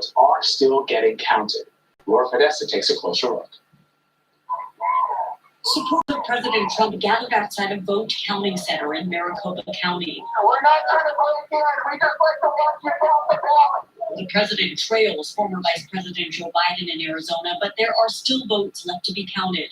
votes are still getting counted. Laura Podesta takes a closer look. Supporters of President Trump gathered outside a vote counting center in Maricopa County. We're not trying to vote again. We just like to watch you count the ballot. The president trails former Vice President Joe Biden in Arizona, but there are still votes left to be counted.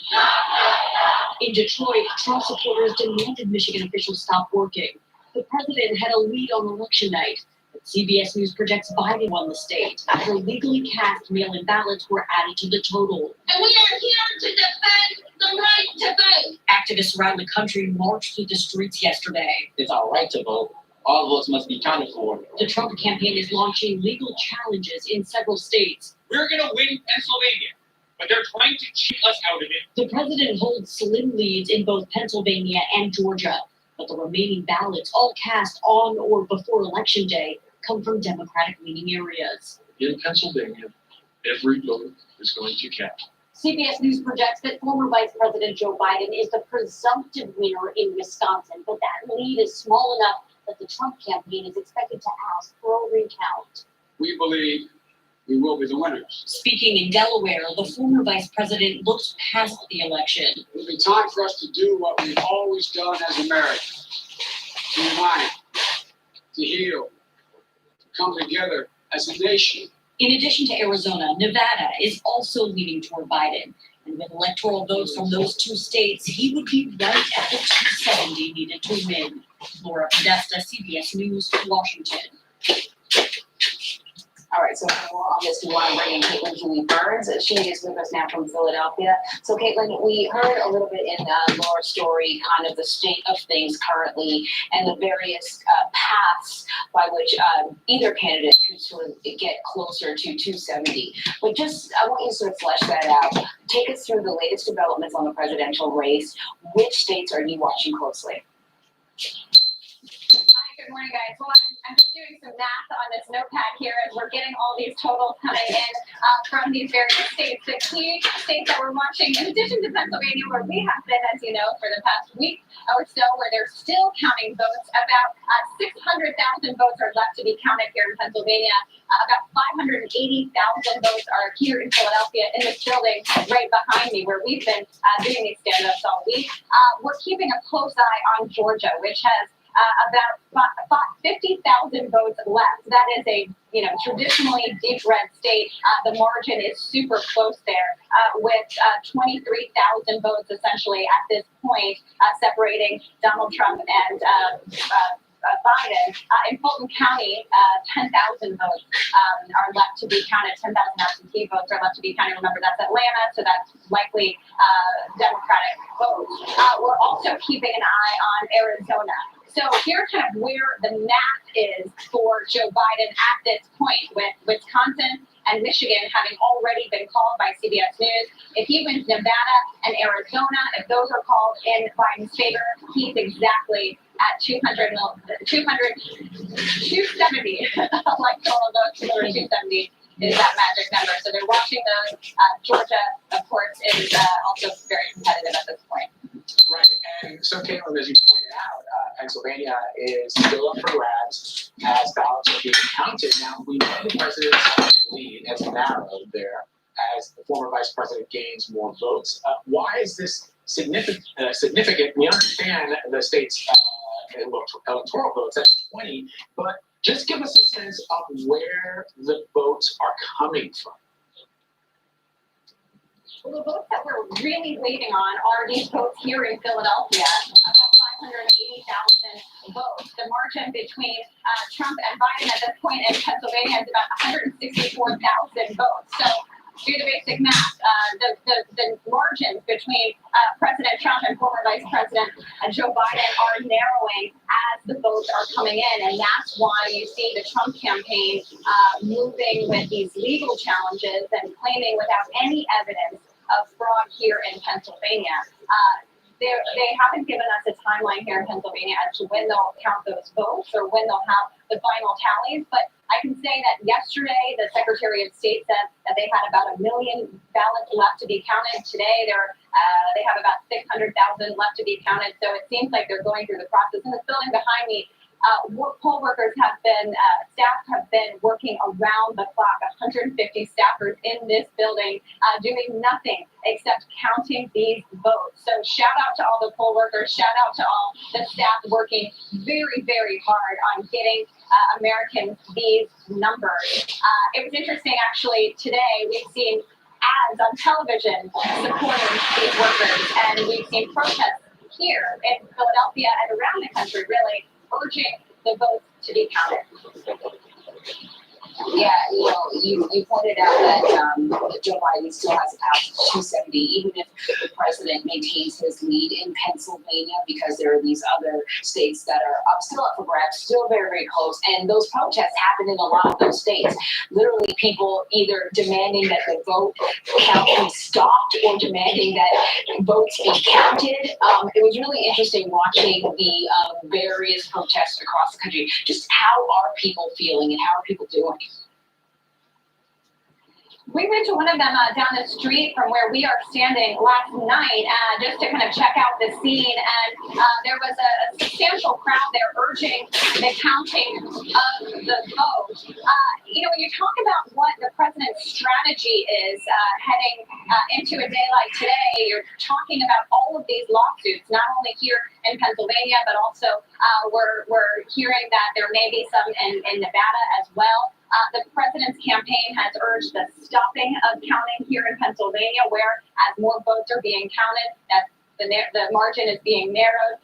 In Detroit, Trump supporters demanded Michigan officials stop working. The president had a lead on election night, but CBS News projects Biden won the state after legally cast mail-in ballots were added to the total. And we are here to defend the right to vote. Activists around the country marched through the streets yesterday. It's our right to vote. All votes must be counted for. The Trump campaign is launching legal challenges in several states. We're going to win Pennsylvania, but they're trying to cheat us out of it. The president holds slim leads in both Pennsylvania and Georgia, but the remaining ballots, all cast on or before Election Day, come from Democratic-leaning areas. In Pennsylvania, every vote is going to count. CBS News projects that former Vice President Joe Biden is the presumptive winner in Wisconsin, but that lead is small enough that the Trump campaign is expected to ask for a recount. We believe we will be the winners. Speaking in Delaware, the former vice president looks past the election. It'll be time for us to do what we've always done as Americans: to unite, to heal, to come together as a nation. In addition to Arizona, Nevada is also leaning toward Biden. And with electoral votes from those two states, he would be right at the 270 needed to win. Laura Podesta, CBS News, Washington. All right, so for more on this, we want to bring in Caitlin Julie Burns. She is with us now from Philadelphia. So Caitlin, we heard a little bit in Laura's story, kind of the state of things currently and the various paths by which either candidate could sort of get closer to 270. But just, I want you to sort of flesh that out. Take us through the latest developments on the presidential race. Which states are you watching closely? Good morning, guys. Well, I'm just doing some math on this notepad here as we're getting all these totals coming in from these various states. The key states that we're watching, in addition to Pennsylvania, where we have been, as you know, for the past week or so, where they're still counting votes. About 600,000 votes are left to be counted here in Pennsylvania. About 580,000 votes are here in Philadelphia in this building right behind me, where we've been doing these stand-ups all week. We're keeping a close eye on Georgia, which has about 50,000 votes left. That is a traditionally deep red state. The margin is super close there, with 23,000 votes essentially at this point separating Donald Trump and Biden. In Fulton County, 10,000 votes are left to be counted. 10,000 absentee votes are left to be counted. Remember, that's Atlanta, so that's likely Democratic votes. We're also keeping an eye on Arizona. So here's kind of where the math is for Joe Biden at this point, with Wisconsin and Michigan having already been called by CBS News. If he wins Nevada and Arizona, if those are called in Biden's favor, he's exactly at 270 electoral votes. 270 is that magic number. So they're watching those. Georgia, of course, is also very competitive at this point. Right, and so Caitlin, as you pointed out, Pennsylvania is still up for grabs as ballots are being counted. Now, we know the president's lead has narrowed there as the former vice president gains more votes. Why is this significant? We understand the state's electoral votes, that's 20, but just give us a sense of where the votes are coming from. Well, the votes that we're really waiting on are these votes here in Philadelphia, about 580,000 votes. The margin between Trump and Biden at this point in Pennsylvania is about 164,000 votes. So do the basic math. The margins between President Trump and former Vice President Joe Biden are narrowing as the votes are coming in. And that's why you see the Trump campaign moving with these legal challenges and claiming without any evidence of fraud here in Pennsylvania. They haven't given us a timeline here in Pennsylvania as to when they'll count those votes or when they'll have the final tallies. But I can say that yesterday, the Secretary of State said that they had about 1 million ballots left to be counted. Today, they have about 600,000 left to be counted. So it seems like they're going through the process. In this building behind me, Poll workers staff have been working around the clock, 150 staffers in this building, doing nothing except counting these votes. So shout out to all the poll workers, shout out to all the staff working very, very hard on getting Americans these numbers. It was interesting, actually, today we've seen ads on television supporting these workers, and we've seen protests here in Philadelphia and around the country, really urging the votes to be counted. Yeah, you pointed out that Joe Biden still has a path to 270, even if the president maintains his lead in Pennsylvania, because there are these other states that are still up for grabs, still very, very close. And those protests happen in a lot of those states. Literally, people either demanding that the vote count be stopped or demanding that votes be counted. It was really interesting watching the various protests across the country. Just how are people feeling and how are people doing? We went to one of them down the street from where we are standing last night just to kind of check out the scene, and there was a substantial crowd there urging the counting of the vote. When you talk about what the president's strategy is heading into a day like today, you're talking about all of these lawsuits, not only here in Pennsylvania, but also we're hearing that there may be some in Nevada as well. The president's campaign has urged the stopping of counting here in Pennsylvania, where as more votes are being counted, that the margin is being narrowed.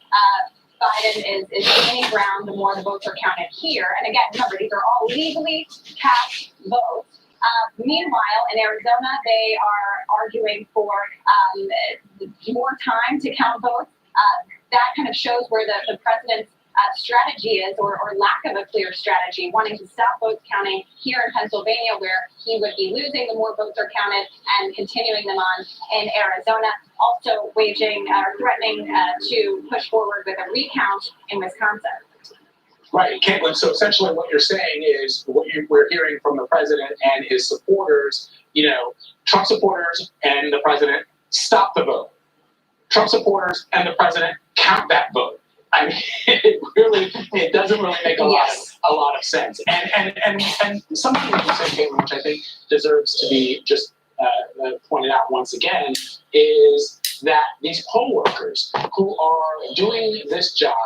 Biden is gaining ground the more the votes are counted here. And again, remember, these are all legally cast votes. Meanwhile, in Arizona, they are arguing for more time to count votes. That kind of shows where the president's strategy is, or lack of a clear strategy, wanting to stop votes counting here in Pennsylvania, where he would be losing the more votes are counted, and continuing them on in Arizona, also threatening to push forward with a recount in Wisconsin. Right, Caitlin. So essentially what you're saying is we're hearing from the president and his supporters, Trump supporters and the president stop the vote. Trump supporters and the president count that vote. I mean, it doesn't really make a lot of sense. And something that you said, Caitlin, which I think deserves to be just pointed out once again, is that these poll workers who are doing this job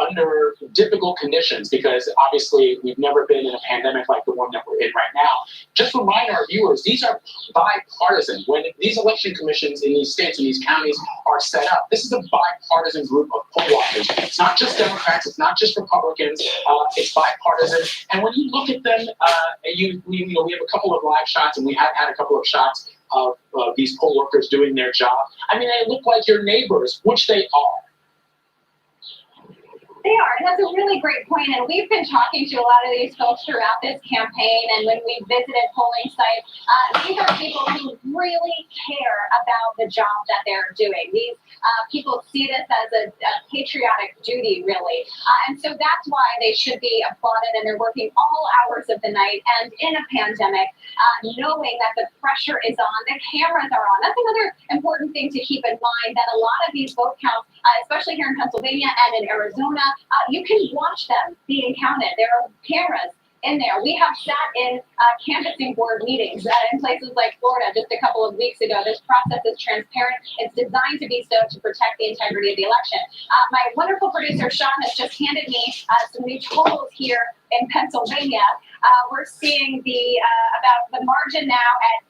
under difficult conditions, because obviously we've never been in a pandemic like the one that we're in right now, just remind our viewers, these are bipartisan. When these election commissions in these states and these counties are set up, this is a bipartisan group of poll watchers. It's not just Democrats, it's not just Republicans, it's bipartisan. And when you look at them, we have a couple of live shots, and we have had a couple of shots of these poll workers doing their job. I mean, they look like your neighbors, which they are. They are, and that's a really great point. And we've been talking to a lot of these folks throughout this campaign, and when we visited polling sites, these are people who really care about the job that they're doing. These people see this as a patriotic duty, really. And so that's why they should be applauded, and they're working all hours of the night and in a pandemic, knowing that the pressure is on, the cameras are on. That's another important thing to keep in mind, that a lot of these vote counts, especially here in Pennsylvania and in Arizona, you can watch them being counted. There are cameras in there. We have sat in canvassing board meetings in places like Florida just a couple of weeks ago. This process is transparent. It's designed to be so to protect the integrity of the election. My wonderful producer, Sean, has just handed me some new totals here in Pennsylvania. We're seeing about the margin now at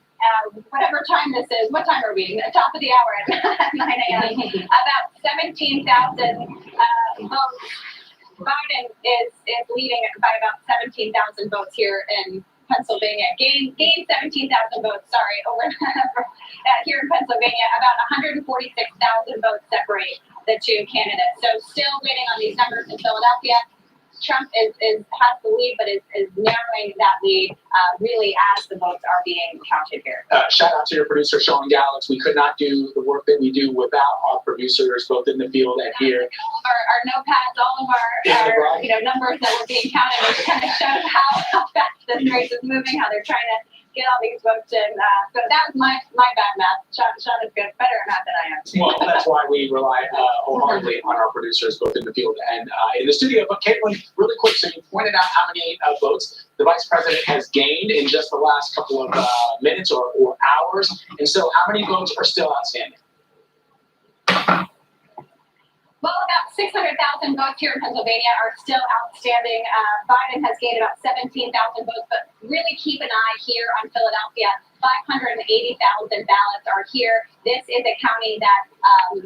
whatever time this is. What time are we? The top of the hour at 9 a.m. About 17,000 votes. Biden is leading by about 17,000 votes here in Pennsylvania. Gained 17,000 votes, over here in Pennsylvania. About 146,000 votes separate the two candidates. So still waiting on these numbers in Philadelphia. Trump has the lead, but is narrowing that lead really as the votes are being counted here. Shout out to your producer, Sean Gallix. We could not do the work that we do without our producers, both in the field and here. Our notepads, all of our numbers that were being counted, which kind of shows how fast this race is moving, how they're trying to get all these votes in. So that was my bad math. Sean is good, better at math than I am. Well, that's why we rely wholeheartedly on our producers, both in the field and in the studio. But Caitlin, really quick, so you pointed out how many votes the vice president has gained in just the last couple of minutes or hours. And so how many votes are still outstanding? Well, about 600,000 votes here in Pennsylvania are still outstanding. Biden has gained about 17,000 votes, but really keep an eye here on Philadelphia. 580,000 ballots are here. This is a county that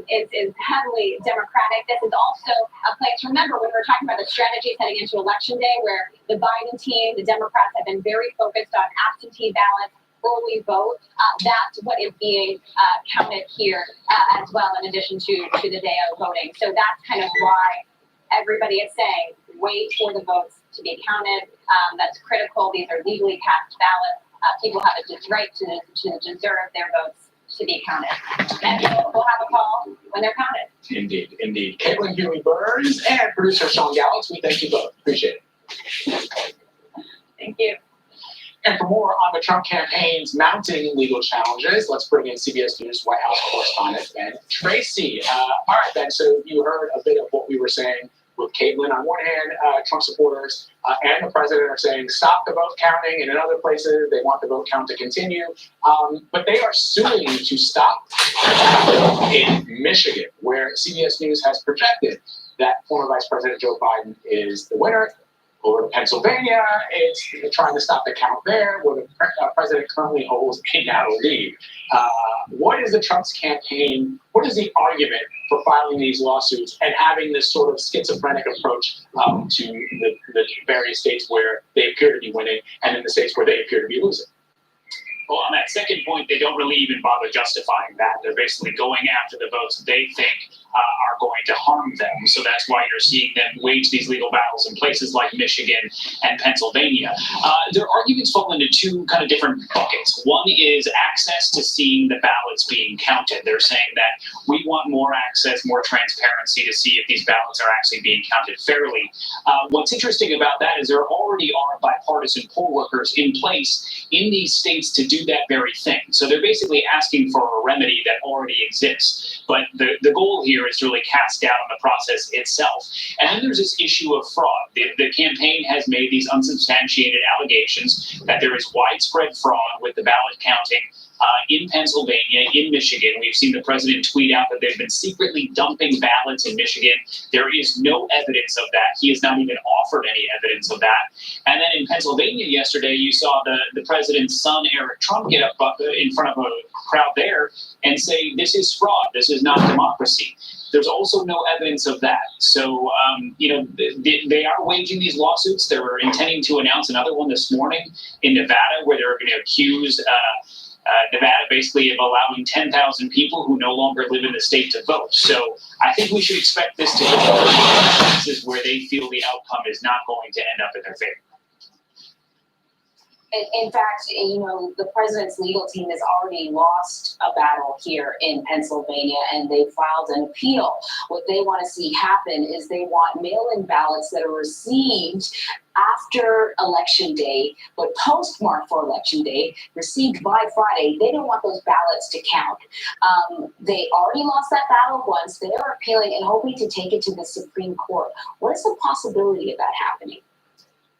is heavily Democratic. This is also a place, remember, when we're talking about the strategy heading into Election Day, where the Biden team, the Democrats, have been very focused on absentee ballots, early vote. That's what is being counted here as well, in addition to the day of voting. So that's kind of why everybody is saying, wait for the votes to be counted. That's critical. These are legally cast ballots. People have a right to deserve their votes to be counted. And we'll have a call when they're counted. Indeed, indeed. Caitlin Huey-Burns and producer Sean Gallitz, we thank you both. Appreciate it. Thank you. And for more on the Trump campaign's mounting legal challenges, let's bring in CBS News White House correspondent Ben Tracy. All right, Ben, so you heard a bit of what we were saying with Caitlin. On one hand, Trump supporters and the president are saying stop the vote counting, and in other places they want the vote count to continue. But they are suing to stop in Michigan, where CBS News has projected that former Vice President Joe Biden is the winner. Over to Pennsylvania, it's trying to stop the count there, where the president currently holds a narrow lead. What is the Trump's campaign? What is the argument for filing these lawsuits and having this sort of schizophrenic approach to the various states where they appear to be winning and in the states where they appear to be losing? Well, on that second point, they don't really even bother justifying that. They're basically going after the votes they think are going to harm them. So that's why you're seeing them wage these legal battles in places like Michigan and Pennsylvania. Their arguments fall into two kind of different buckets. One is access to seeing the ballots being counted. They're saying that we want more access, more transparency to see if these ballots are actually being counted fairly. What's interesting about that is there already are bipartisan poll workers in place in these states to do that very thing. So they're basically asking for a remedy that already exists. But the goal here is to really cast doubt on the process itself. And then there's this issue of fraud. The campaign has made these unsubstantiated allegations that there is widespread fraud with the ballot counting in Pennsylvania, in Michigan. We've seen the president tweet out that they've been secretly dumping ballots in Michigan. There is no evidence of that. He has not even offered any evidence of that. And then in Pennsylvania yesterday, you saw the president's son, Eric Trump, get up in front of a crowd there and say, this is fraud. This is not democracy. There's also no evidence of that. So, they are waging these lawsuits. They were intending to announce another one this morning in Nevada, where they're going to accuse Nevada basically of allowing 10,000 people who no longer live in the state to vote. So I think we should expect this to go places where they feel the outcome is not going to end up in their favor. In fact, the president's legal team has already lost a battle here in Pennsylvania, and they filed an appeal. What they want to see happen is they want mail-in ballots that are received after Election Day, but postmarked for Election Day, received by Friday. They don't want those ballots to count. They already lost that battle once. They are appealing and hoping to take it to the Supreme Court. What is the possibility of that happening?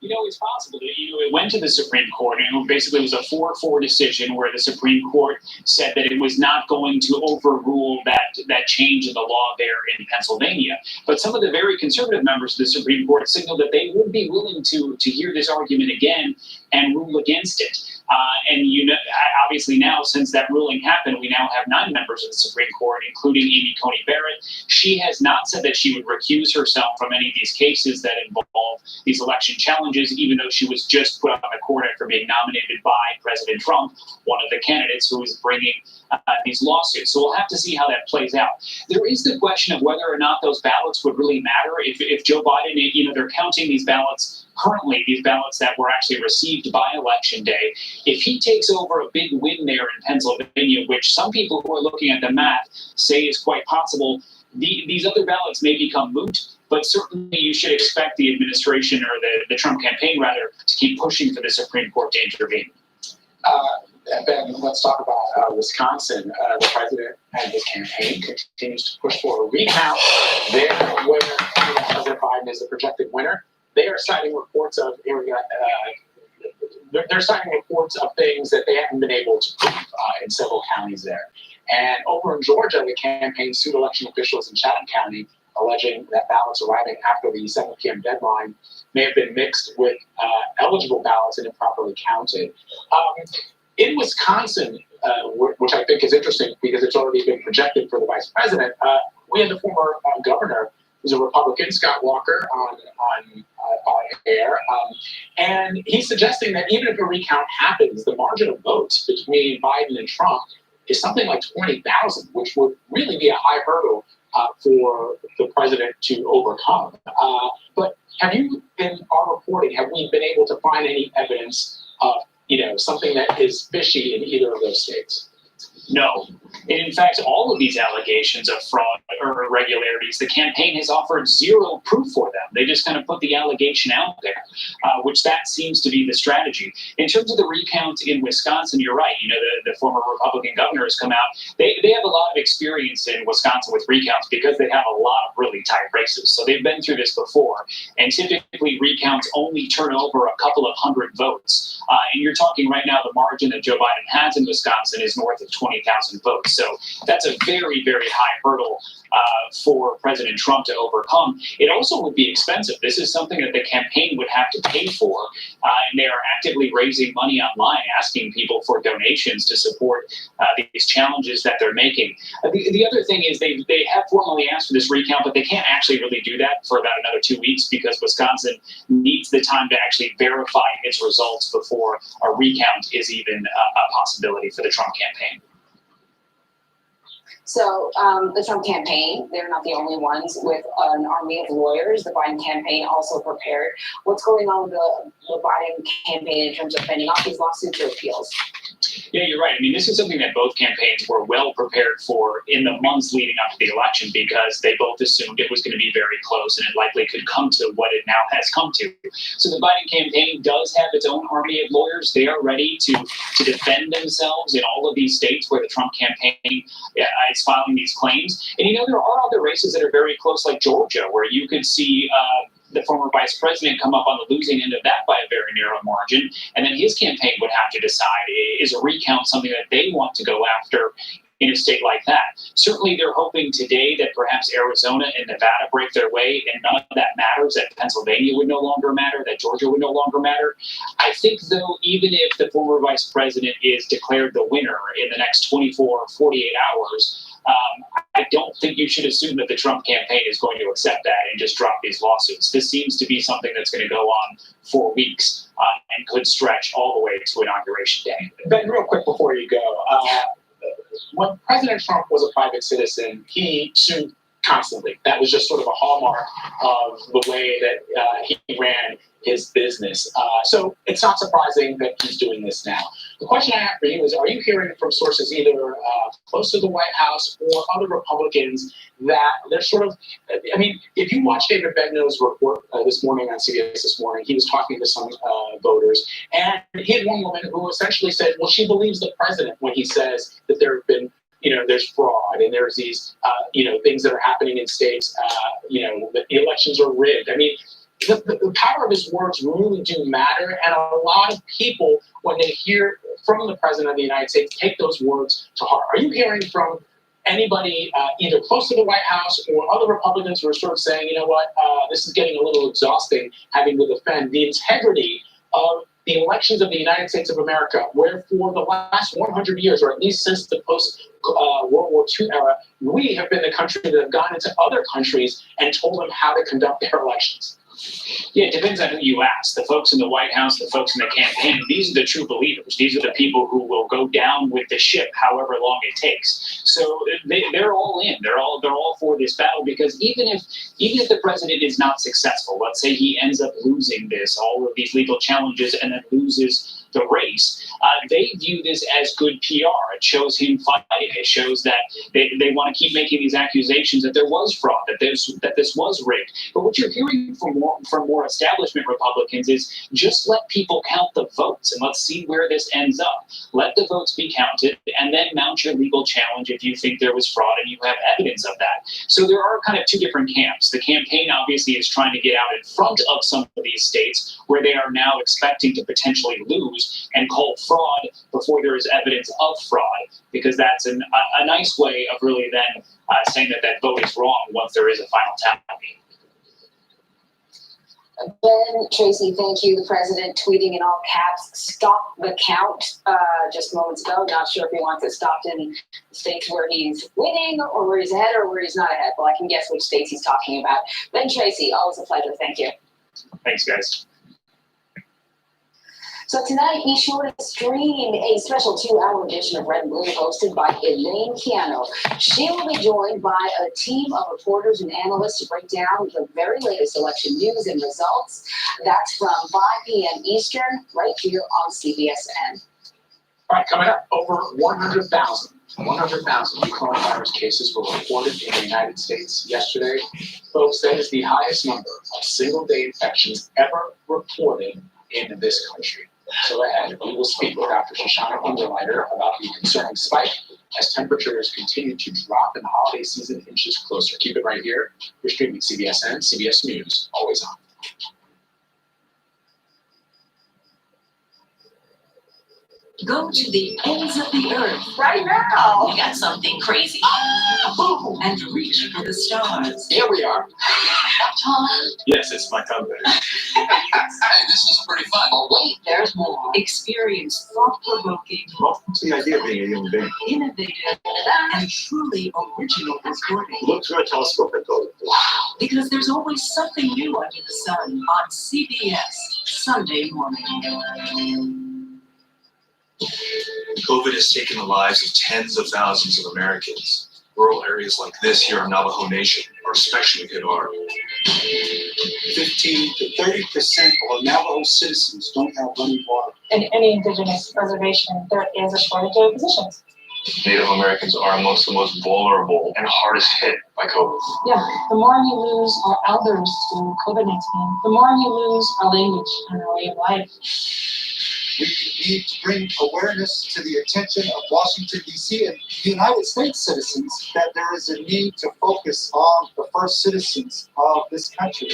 It's possible. It went to the Supreme Court, and basically it was a 4-4 decision where the Supreme Court said that it was not going to overrule that change in the law there in Pennsylvania. But some of the very conservative members of the Supreme Court signaled that they would be willing to hear this argument again and rule against it. Obviously now, since that ruling happened, we now have 9 members of the Supreme Court, including Amy Coney Barrett. She has not said that she would recuse herself from any of these cases that involve these election challenges, even though she was just put on the court after being nominated by President Trump, one of the candidates who is bringing these lawsuits. So we'll have to see how that plays out. There is the question of whether or not those ballots would really matter if Joe Biden, they're counting these ballots currently, these ballots that were actually received by Election Day. If he takes over a big win there in Pennsylvania, which some people who are looking at the math say is quite possible, these other ballots may become moot. But certainly you should expect the administration, or the Trump campaign rather, to keep pushing for the Supreme Court to intervene. Ben, let's talk about Wisconsin. The president and his campaign continues to push for a recount there where President Biden is the projected winner. They are citing reports of they're citing reports of things that they haven't been able to prove in several counties there. And over in Georgia, the campaign sued election officials in Chatham County, alleging that ballots arriving after the 7 p.m. deadline may have been mixed with eligible ballots and improperly counted. In Wisconsin, which I think is interesting because it's already been projected for the vice president, we had the former governor, who's a Republican, Scott Walker, on air, and he's suggesting that even if a recount happens, the margin of votes between Biden and Trump is something like 20,000, which would really be a high hurdle for the president to overcome. But have you, in our reporting, have we been able to find any evidence of something that is fishy in either of those states? No. And in fact, all of these allegations of fraud or irregularities, the campaign has offered zero proof for them. They just kind of put the allegation out there, which that seems to be the strategy. In terms of the recount in Wisconsin, you're right. The former Republican governor has come out. They have a lot of experience in Wisconsin with recounts because they have a lot of really tight races. So they've been through this before. And typically recounts only turn over a couple of hundred votes. And you're talking right now, the margin that Joe Biden has in Wisconsin is north of 20,000 votes. So that's a very, very high hurdle for President Trump to overcome. It also would be expensive. This is something that the campaign would have to pay for. And they are actively raising money online, asking people for donations to support these challenges that they're making. The other thing is they have formally asked for this recount, but they can't actually really do that for about another 2 weeks because Wisconsin needs the time to actually verify its results before a recount is even a possibility for the Trump campaign. So the Trump campaign, they're not the only ones with an army of lawyers. The Biden campaign also prepared. What's going on with the Biden campaign in terms of fending off these lawsuits or appeals? Yeah, you're right. I mean, this is something that both campaigns were well prepared for in the months leading up to the election because they both assumed it was going to be very close and it likely could come to what it now has come to. So the Biden campaign does have its own army of lawyers. They are ready to defend themselves in all of these states where the Trump campaign is filing these claims. And, there are other races that are very close, like Georgia, where you could see the former vice president come up on the losing end of that by a very narrow margin. And then his campaign would have to decide, is a recount something that they want to go after in a state like that? Certainly they're hoping today that perhaps Arizona and Nevada break their way and none of that matters, that Pennsylvania would no longer matter, that Georgia would no longer matter. I think, though, even if the former vice president is declared the winner in the next 24 or 48 hours, I don't think you should assume that the Trump campaign is going to accept that and just drop these lawsuits. This seems to be something that's going to go on for weeks and could stretch all the way to Inauguration Day. Ben, real quick before you go, when President Trump was a private citizen, he sued constantly. That was just sort of a hallmark of the way that he ran his business. So it's not surprising that he's doing this now. The question I have for you is, are you hearing from sources either close to the White House or other Republicans that they're sort of, I mean, if you watch David Bednar's report this morning on CBS this morning, he was talking to some voters, and he had one woman who essentially said, well, she believes the president when he says that there have been, there's fraud and there's these, things that are happening in states, that the elections are rigged. I mean, the power of his words really do matter, and a lot of people, when they hear from the president of the United States, take those words to heart. Are you hearing from anybody either close to the White House or other Republicans who are sort of saying, you know what, this is getting a little exhausting, having to defend the integrity of the elections of the United States of America, where for the last 100 years, or at least since the post-World War II era, we have been the country that have gone into other countries and told them how to conduct their elections? Yeah, it depends on who you ask. The folks in the White House, the folks in the campaign, these are the true believers. These are the people who will go down with the ship however long it takes. So they're all in. They're all for this battle, because even if the president is not successful, let's say he ends up losing all of these legal challenges and then loses the race, they view this as good PR. It shows him fighting. It shows that they want to keep making these accusations that there was fraud, that this was rigged. But what you're hearing from more establishment Republicans is just let people count the votes and let's see where this ends up. Let the votes be counted and then mount your legal challenge if you think there was fraud and you have evidence of that. So there are kind of two different camps. The campaign obviously is trying to get out in front of some of these states where they are now expecting to potentially lose and call fraud before there is evidence of fraud, because that's a nice way of really then saying that that vote is wrong once there is a final tally. Ben, Tracy, thank you. The president tweeting in all caps, "Stop the count," just moments ago. Not sure if he wants it stopped in states where he's winning or where he's ahead or where he's not ahead. Well, I can guess which states he's talking about. Ben Tracy, always a pleasure. Thank you. Thanks, guys. So tonight, be sure to stream a special 2-hour edition of Red and Blue hosted by Elaine Piano. She will be joined by a team of reporters and analysts to break down the very latest election news and results. That's from 5 p.m. Eastern, right here on CBSN. All right, coming up, over 100,000 coronavirus cases were reported in the United States yesterday. Folks, that is the highest number of single-day infections ever reported in this country. So ahead, we will speak with Dr. Shoshana Underlighter about the concerning spike as temperatures continue to drop and the holiday season inches closer. Keep it right here. You're streaming CBSN, CBS News, always on. Go to the ends of the earth Right now. We got something crazy. And reach for the stars. Here we are. Tom, Yes, it's my comeback. Hey, this is pretty fun. oh wait, there's more. Experience thought-provoking, Well, it's the idea of being a human being. innovative, and truly original reporting. Look through a telescope and go, wow. Because there's always something new under the sun on CBS Sunday morning. COVID has taken the lives of tens of thousands of Americans. Rural areas like this here in Navajo Nation are especially hit hard. 15 to 30% of Navajo citizens don't have running water. In any indigenous reservation, there is a shortage of physicians. Native Americans are amongst the most vulnerable and hardest hit by COVID. Yeah, the more you lose our elders to COVID-19, the more you lose our language and our way of life. We need to bring awareness to the attention of Washington, D.C. and United States citizens that there is a need to focus on the first citizens of this country.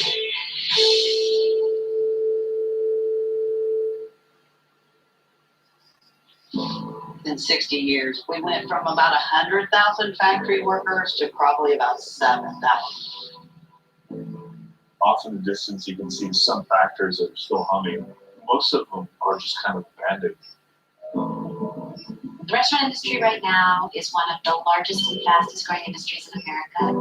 In 60 years, we went from about 100,000 factory workers to probably about 7,000. Off in the distance, you can see some factories that are still humming. Most of them are just kind of abandoned. The restaurant industry right now is one of the largest and fastest growing industries in America.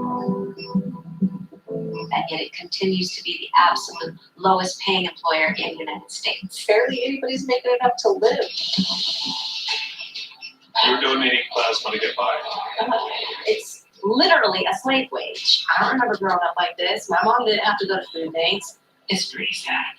And yet it continues to be the absolute lowest paying employer in the United States. Barely anybody's making enough to live. We're donating plasma to get by. It's literally a slave wage. I don't remember growing up like this. My mom didn't have to go to food banks. It's pretty sad.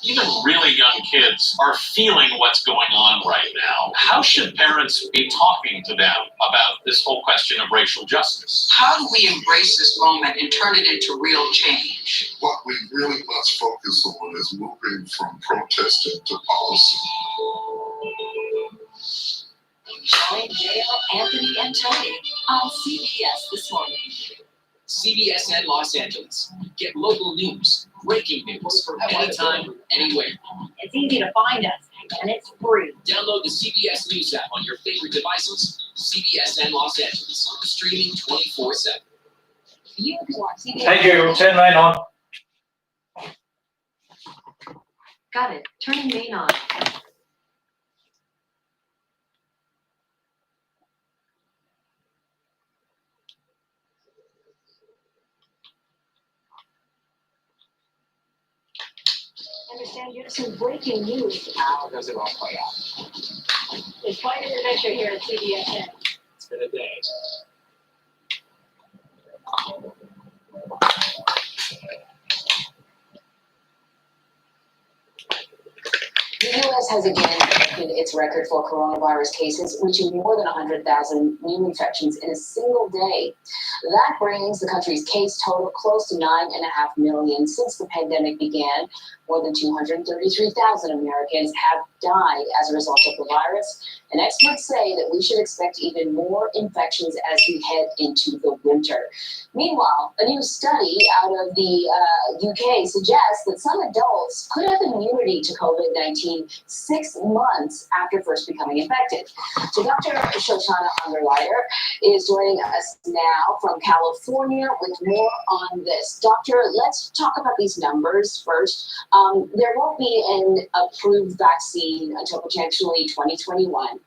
Even really young kids are feeling what's going on right now. How should parents be talking to them about this whole question of racial justice? How do we embrace this moment and turn it into real change? What we really must focus on is moving from protesting to policy. Join Dale, Anthony, and Tony on CBS this morning. CBSN Los Angeles. Get local news, breaking news, anytime, anywhere. It's easy to find us, and it's free. Download the CBS News app on your favorite devices. CBSN Los Angeles, streaming 24/7. You can watch CBS. Thank you. 10-9 on. Got it. Turning main on. Understand you have some breaking news. How does it all play out? It's quite an adventure here at CBSN. It's been a day. U.S. has again broken its record for coronavirus cases, reaching more than 100,000 new infections in a single day. That brings the country's case total close to 9.5 million since the pandemic began. More than 233,000 Americans have died as a result of the virus, and experts say that we should expect even more infections as we head into the winter. Meanwhile, a new study out of the UK suggests that some adults could have immunity to COVID-19 6 months after first becoming infected. So Dr. Shoshana Underleiter is joining us now from California with more on this. Doctor, let's talk about these numbers first. There won't be an approved vaccine until potentially 2021.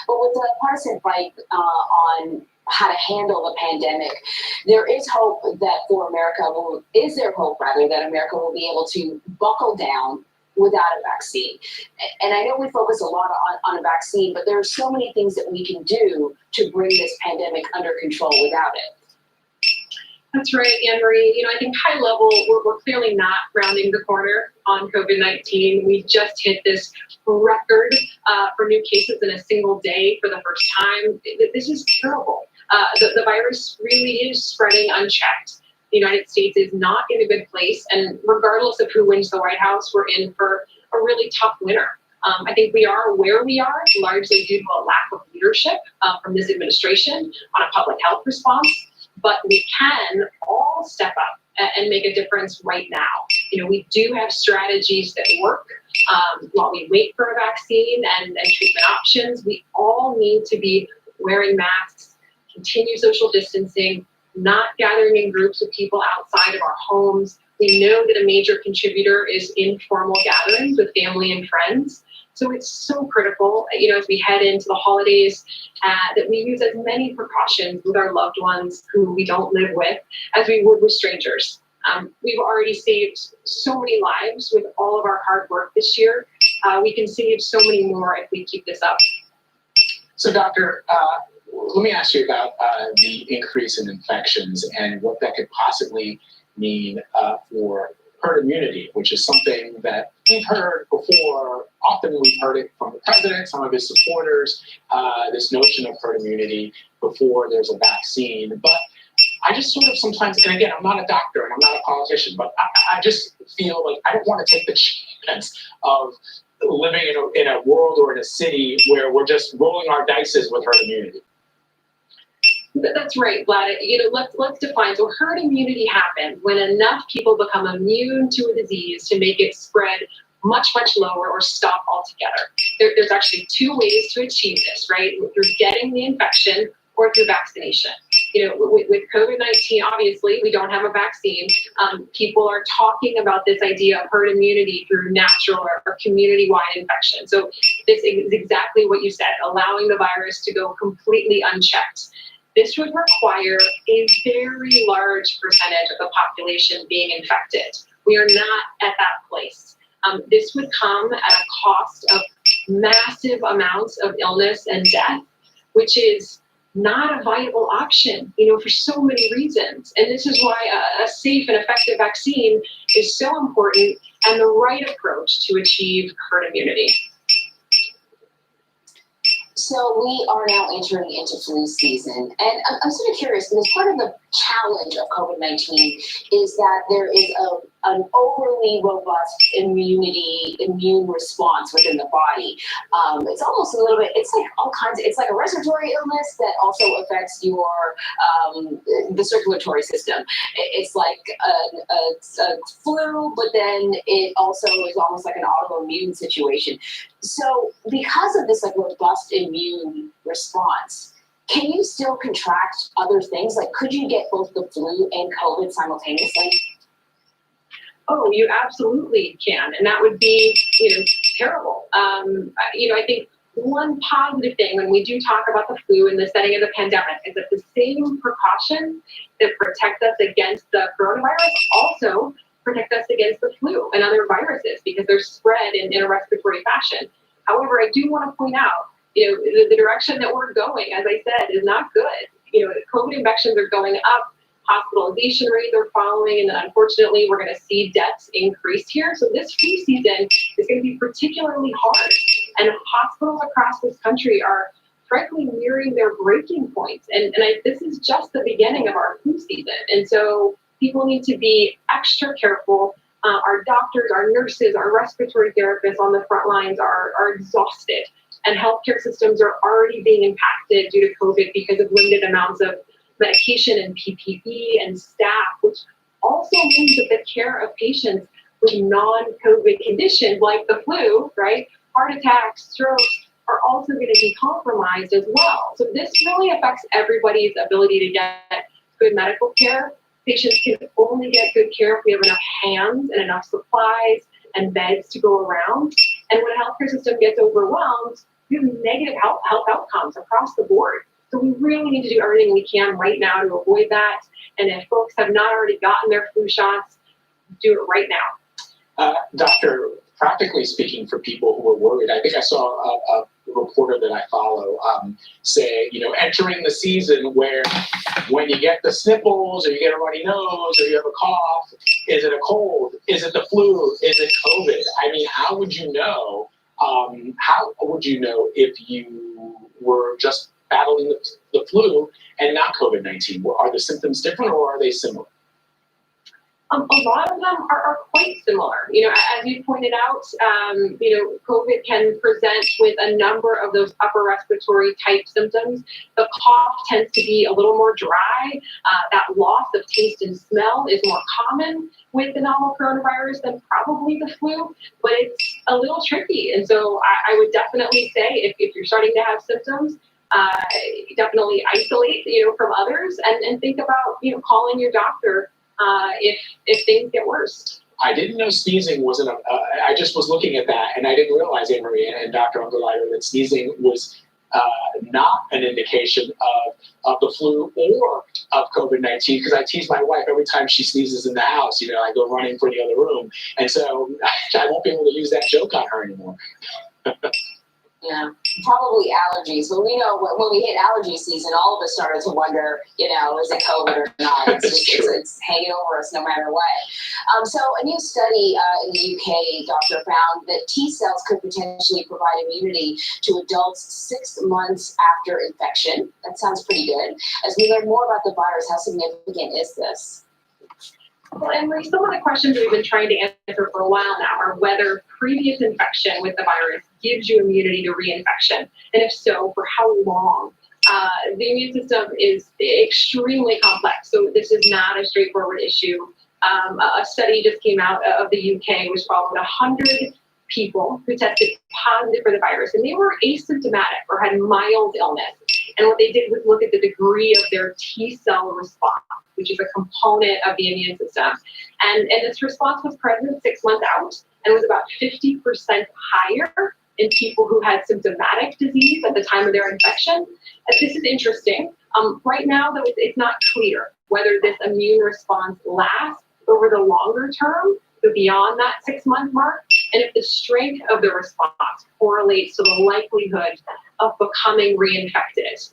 But with the partisan fight on how to handle the pandemic, there is hope that America will be able to buckle down without a vaccine. And I know we focus a lot on a vaccine, but there are so many things that we can do to bring this pandemic under control without it. That's right, Anne-Marie. I think high level, we're clearly not rounding the corner on COVID-19. We just hit this record for new cases in a single day for the first time. This is terrible. The virus really is spreading unchecked. The United States is not in a good place, and regardless of who wins the White House, we're in for a really tough winter. I think we are where we are largely due to a lack of leadership from this administration on a public health response. But we can all step up and make a difference right now. We do have strategies that work. While we wait for a vaccine and treatment options, we all need to be wearing masks, continue social distancing, not gathering in groups of people outside of our homes. We know that a major contributor is informal gatherings with family and friends. So it's so critical, as we head into the holidays, that we use as many precautions with our loved ones who we don't live with as we would with strangers. We've already saved so many lives with all of our hard work this year. We can save so many more if we keep this up. So, Doctor, let me ask you about the increase in infections and what that could possibly mean for herd immunity, which is something that we've heard before. Often we've heard it from the president, some of his supporters, this notion of herd immunity before there's a vaccine. But I just sort of sometimes, and again, I'm not a doctor and I'm not a politician, but I just feel like I don't want to take the chance of living in a world or in a city where we're just rolling our dices with herd immunity. That's right, Vlad. Let's define. So herd immunity happens when enough people become immune to a disease to make it spread much, much lower or stop altogether. There's actually two ways to achieve this, right? Through getting the infection or through vaccination. With COVID-19, obviously, we don't have a vaccine. People are talking about this idea of herd immunity through natural or community-wide infection. So this is exactly what you said, allowing the virus to go completely unchecked. This would require a very large percentage of the population being infected. We are not at that place. This would come at a cost of massive amounts of illness and death, which is not a viable option, for so many reasons. And this is why a safe and effective vaccine is so important and the right approach to achieve herd immunity. So we are now entering into flu season, and I'm sort of curious because part of the challenge of COVID-19 is that there is an overly robust immune response within the body. It's almost a little bit, it's like all kinds of, it's like a respiratory illness that also affects your, the circulatory system. It's like a flu, but then it also is almost like an autoimmune situation. So because of this like robust immune response, can you still contract other things? Like, could you get both the flu and COVID simultaneously? Oh, you absolutely can. And that would be, terrible. I think one positive thing when we do talk about the flu in the setting of the pandemic is that the same precautions that protect us against the coronavirus also protect us against the flu and other viruses because they're spread in a respiratory fashion. However, I do want to point out, the direction that we're going, as I said, is not good. COVID infections are going up hospitalization rates are following, and then unfortunately we're going to see deaths increase here. So this flu season is going to be particularly hard, and hospitals across this country are frankly nearing their breaking points. And this is just the beginning of our flu season, and so people need to be extra careful. Our doctors, our nurses, our respiratory therapists on the front lines are exhausted, and healthcare systems are already being impacted due to COVID because of limited amounts of medication and PPE and staff, which also means that the care of patients with non-COVID conditions like the flu, right, heart attacks, strokes, are also going to be compromised as well. So this really affects everybody's ability to get good medical care. Patients can only get good care if we have enough hands and enough supplies and beds to go around. And when a healthcare system gets overwhelmed, we have negative health outcomes across the board. So we really need to do everything we can right now to avoid that. And if folks have not already gotten their flu shots, do it right now. Doctor, practically speaking, for people who are worried, I think I saw a reporter that I follow say, entering the season where when you get the sniffles or you get a runny nose or you have a cough, is it a cold? Is it the flu? Is it COVID? I mean, how would you know? How would you know if you were just battling the flu and not COVID-19? Are the symptoms different or are they similar? A lot of them are quite similar. As you pointed out, COVID can present with a number of those upper respiratory type symptoms. The cough tends to be a little more dry. That loss of taste and smell is more common with the novel coronavirus than probably the flu, but it's a little tricky. And so I would definitely say if you're starting to have symptoms, definitely isolate, from others and think about, calling your doctor if things get worse. I didn't know sneezing wasn't I just was looking at that and I didn't realize, Anne-Marie and Dr. Ungerleider, that sneezing was not an indication of the flu or of COVID-19, because I tease my wife every time she sneezes in the house. I go running for the other room. And so I won't be able to use that joke on her anymore. Yeah, probably allergies. But we know when we hit allergy season, all of us started to wonder, is it COVID or not? It's hanging over us no matter what. So a new study in the UK, doctor, found that T cells could potentially provide immunity to adults 6 months after infection. That sounds pretty good. As we learn more about the virus, how significant is this? Well, Anne-Marie, some of the questions we've been trying to answer for a while now are whether previous infection with the virus gives you immunity to reinfection, and if so, for how long? The immune system is extremely complex, so this is not a straightforward issue. A study just came out of the UK, which followed 100 people who tested positive for the virus, and they were asymptomatic or had mild illness. And what they did was look at the degree of their T cell response, which is a component of the immune system. And this response was present 6 months out and was about 50% higher in people who had symptomatic disease at the time of their infection. This is interesting. Right now, though, it's not clear whether this immune response lasts over the longer term, so beyond that 6 month mark, and if the strength of the response correlates to the likelihood of becoming reinfected.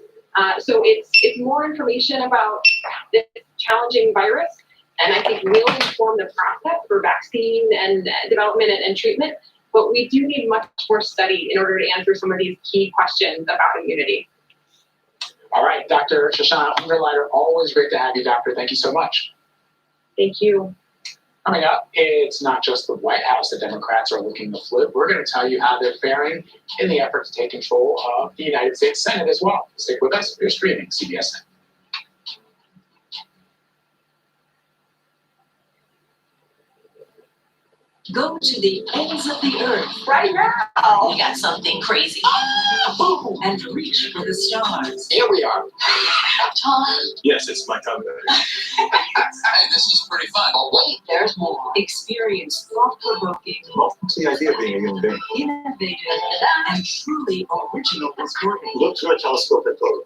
So it's more information about this challenging virus, and I think will inform the process for vaccine and development and treatment. But we do need much more study in order to answer some of these key questions about immunity. All right, Dr. Shoshana Ungerleider, always great to have you, doctor. Thank you so much. Thank you. Coming up, it's not just the White House that Democrats are looking to flip. We're going to tell you how they're faring in the effort to take control of the United States Senate as well. Stick with us. You're streaming CBS. Go to the ends of the earth Right now. We got something crazy. And reach for the stars. Here we are. Tom, Yes, it's my time. Hey, this is pretty fun. Oh, wait, there's more. experience thought-provoking, What's the idea of being a human being? innovative, and truly original recording. Look through a telescope and photo.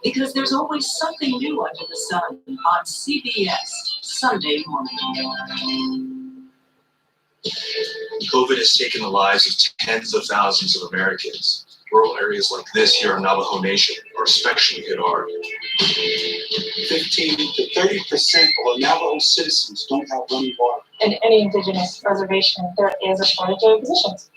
Because there's always something new under the sun on CBS Sunday morning. COVID has taken the lives of tens of thousands of Americans. Rural areas like this here in Navajo Nation are especially hit hard. 15 to 30% of Navajo citizens don't have running water. In any indigenous reservation, there is a shortage of physicians.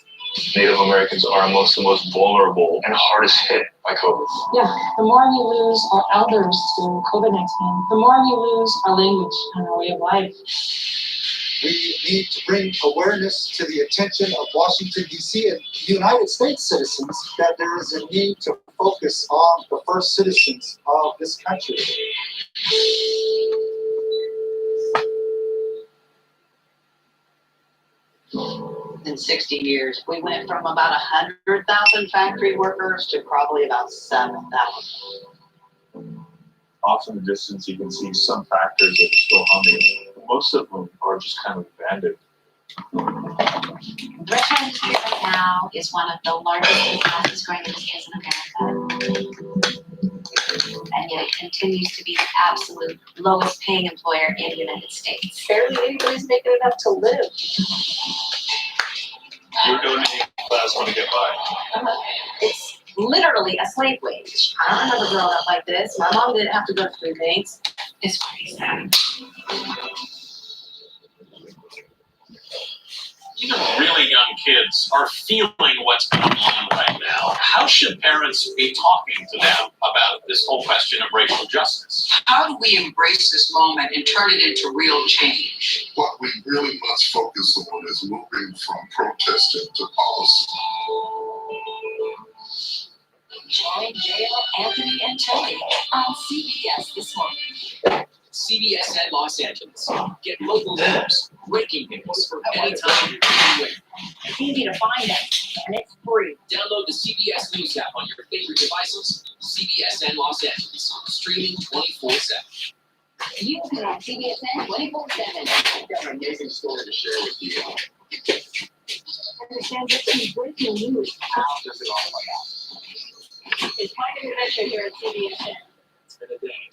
Native Americans are amongst the most vulnerable and hardest hit by COVID. Yeah, the more we lose our elders to COVID-19, the more we lose our language and our way of life. We need to bring awareness to the attention of Washington, D.C. and United States citizens that there is a need to focus on the first citizens of this country. In 60 years, we went from about 100,000 factory workers to probably about 7,000. Off in the distance, you can see some factories that are still humming. Most of them are just kind of abandoned. The restaurant industry right now is one of the largest and fastest growing industries in America. And yet it continues to be the absolute lowest paying employer in the United States. Barely anybody's making enough to live. We're donating class want to get by. It's literally a slave wage. I don't remember growing up like this. My mom didn't have to go to food banks. It's pretty sad. Even really young kids are feeling what's going on right now. How should parents be talking to them about this whole question of racial justice? How do we embrace this moment and turn it into real change? What we really must focus on is moving from protesting to policy. Join Dale, Anthony, and Tony on CBS this morning. CBSN Los Angeles. Get local news, breaking news from anytime, anywhere. Easy to find us, and it's free. Download the CBS News app on your favorite devices. CBSN Los Angeles, streaming 24/7. You can have CBSN 24/7. I've got an amazing story to share with you. Understand this is breaking news. How does it all play out? It's quite an adventure here at CBSN. It's been a day.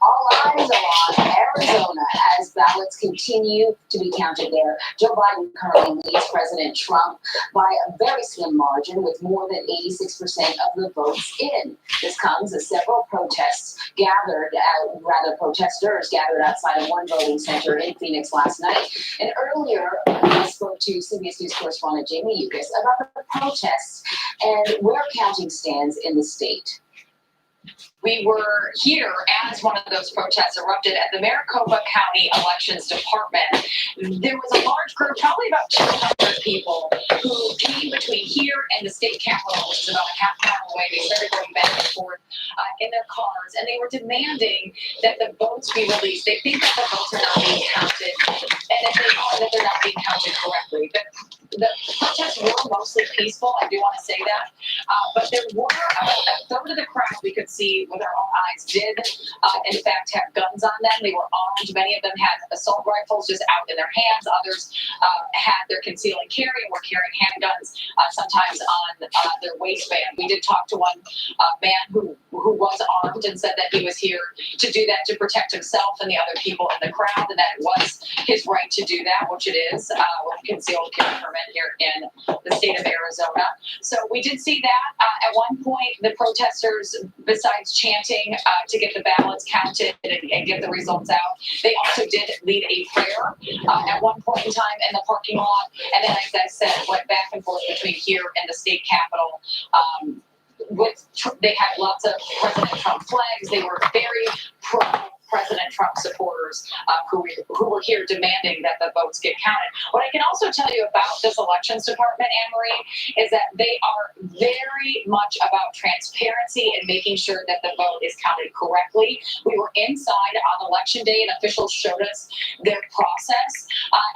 All eyes are on Arizona as ballots continue to be counted there. Joe Biden currently leads President Trump by a very slim margin with more than 86% of the votes in. This comes as several protesters gathered outside of one voting center in Phoenix last night. And earlier, I spoke to CBS News correspondent Jamie Yukas about the protests and where counting stands in the state. We were here as one of those protests erupted at the Maricopa County Elections Department. There was a large group, probably about 200 people, who came between here and the state capitol, which is about a half mile away. They started going back and forth in their cars, and they were demanding that the votes be released. They think that the votes are not being counted, and that they're not being counted correctly. The protests were mostly peaceful, I do want to say that, but there were about a third of the crowd we could see with our own eyes did, in fact, have guns on them. They were armed. Many of them had assault rifles just out in their hands. Others had their conceal and carry and were carrying handguns, sometimes on their waistband. We did talk to one man who was armed and said that he was here to do that to protect himself and the other people in the crowd, and that it was his right to do that, which it is, with a concealed carry permit here in the state of Arizona. So we did see that. At one point, the protesters, besides chanting to get the ballots counted and get the results out, they also did lead a prayer at one point in time in the parking lot. And then, as I said, went back and forth between here and the state capitol. They had lots of President Trump flags. They were very pro-President Trump supporters who were here demanding that the votes get counted. What I can also tell you about this elections department, Anne-Marie, is that they are very much about transparency and making sure that the vote is counted correctly. We were inside on election day and officials showed us their process,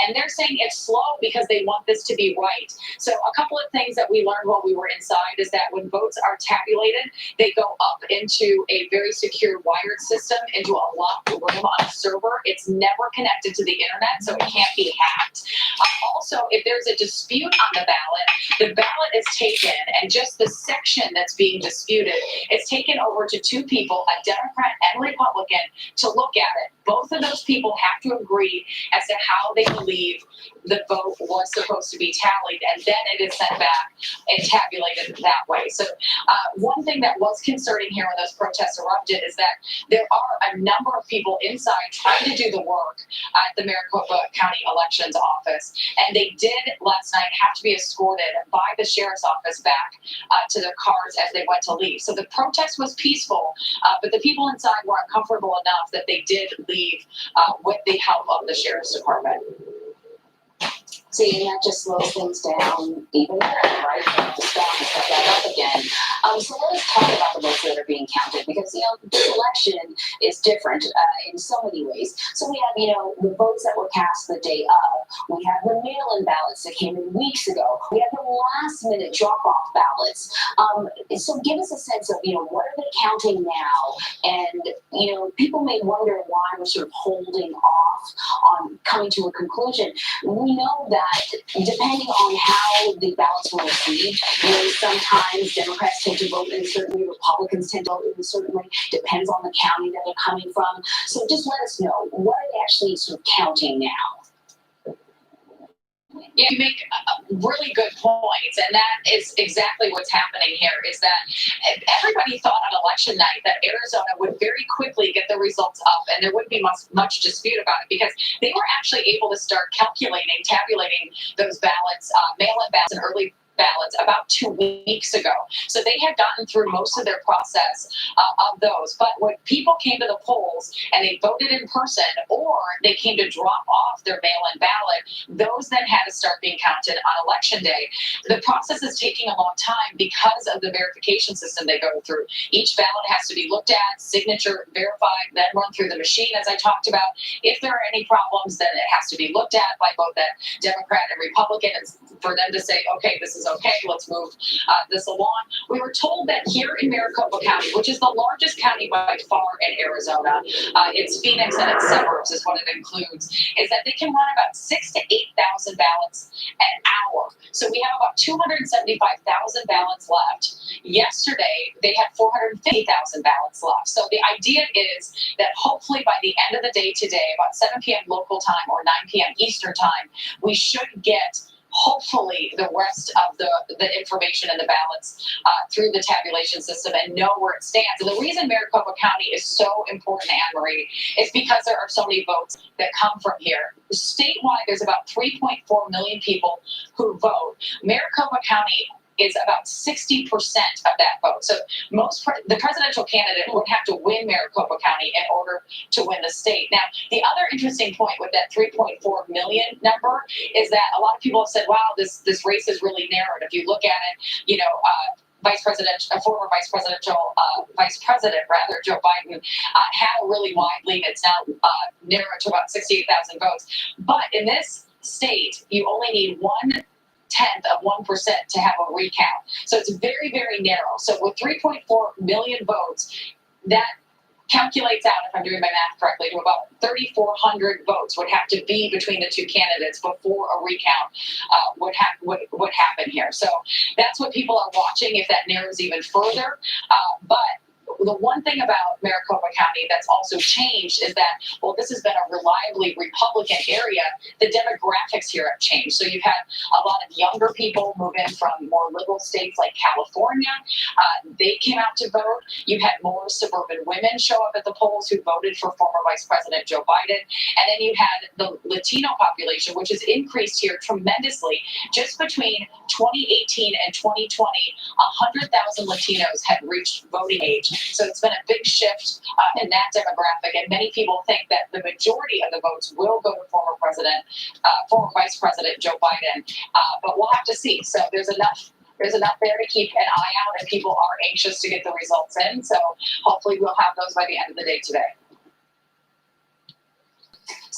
and they're saying it's slow because they want this to be right. So a couple of things that we learned while we were inside is that when votes are tabulated, they go up into a very secure wired system into a locked room on a server. It's never connected to the internet, so it can't be hacked. Also, if there's a dispute on the ballot is taken, and just the section that's being disputed is taken over to two people, a Democrat and Republican, to look at it. Both of those people have to agree as to how they believe the vote was supposed to be tallied, and then it is sent back and tabulated that way. So one thing that was concerning here when those protests erupted is that there are a number of people inside trying to do the work at the Maricopa County Elections Office, and they did last night have to be escorted by the sheriff's office back to their cars as they went to leave. So the protest was peaceful, but the people inside were uncomfortable enough that they did leave with the help of the sheriff's department. See, and that just slows things down even more, right? To stop and set that up again. So let us talk about the votes that are being counted, because, this election is different in so many ways. So we have, the votes that were cast the day of. We have the mail-in ballots that came in weeks ago. We have the last-minute drop-off ballots. So give us a sense of, what are they counting now? And, people may wonder why we're sort of holding off on coming to a conclusion. We know that depending on how the ballots were received, sometimes Democrats tend to vote in a certain way, Republicans tend to vote in a certain way, depends on the county that they're coming from. So just let us know, what are they actually sort of counting now? Yeah, you make really good points, and that is exactly what's happening here, is that everybody thought on election night that Arizona would very quickly get the results up and there wouldn't be much dispute about it, because they were actually able to start tabulating those ballots, mail-in ballots and early ballots about 2 weeks ago. So they had gotten through most of their process of those. But when people came to the polls and they voted in person, or they came to drop off their mail-in ballot, those then had to start being counted on election day. The process is taking a long time because of the verification system they go through. Each ballot has to be looked at, signature verified, then run through the machine, as I talked about. If there are any problems, then it has to be looked at by both the Democrat and Republican, for them to say, okay, this is okay, let's move this along. We were told that here in Maricopa County, which is the largest county by far in Arizona, it's Phoenix and its suburbs is what it includes, is that they can run about 6,000 to 8,000 ballots an hour. So we have about 275,000 ballots left. Yesterday, they had 450,000 ballots left. So the idea is that hopefully by the end of the day today, about 7 p.m. local time or 9 p.m. Eastern time, we should get hopefully the rest of the information in the ballots through the tabulation system and know where it stands. And the reason Maricopa County is so important, Anne-Marie, is because there are so many votes that come from here. Statewide, there's about 3.4 million people who vote. Maricopa County is about 60% of that vote. So the presidential candidate would have to win Maricopa County in order to win the state. Now, the other interesting point with that 3.4 million number is that a lot of people have said, wow, this race is really narrowed. If you look at it, former vice president, Joe Biden, had a really wide lead. It's now narrowed to about 68,000 votes. But in this state, you only need 1/10 of 1% to have a recount. So it's very, very narrow. So with 3.4 million votes, that calculates out, if I'm doing my math correctly, to about 3,400 votes would have to be between the two candidates before a recount would happen here. So that's what people are watching, if that narrows even further. But the one thing about Maricopa County that's also changed is that, well, this has been a reliably Republican area. The demographics here have changed. So you've had a lot of younger people move in from more liberal states like California. They came out to vote. You had more suburban women show up at the polls who voted for former Vice President Joe Biden. And then you had the Latino population, which has increased here tremendously. Just between 2018 and 2020, 100,000 Latinos had reached voting age. So it's been a big shift in that demographic, and many people think that the majority of the votes will go to former Vice President Joe Biden, but we'll have to see. So there's enough there to keep an eye out, and people are anxious to get the results in. So hopefully we'll have those by the end of the day today.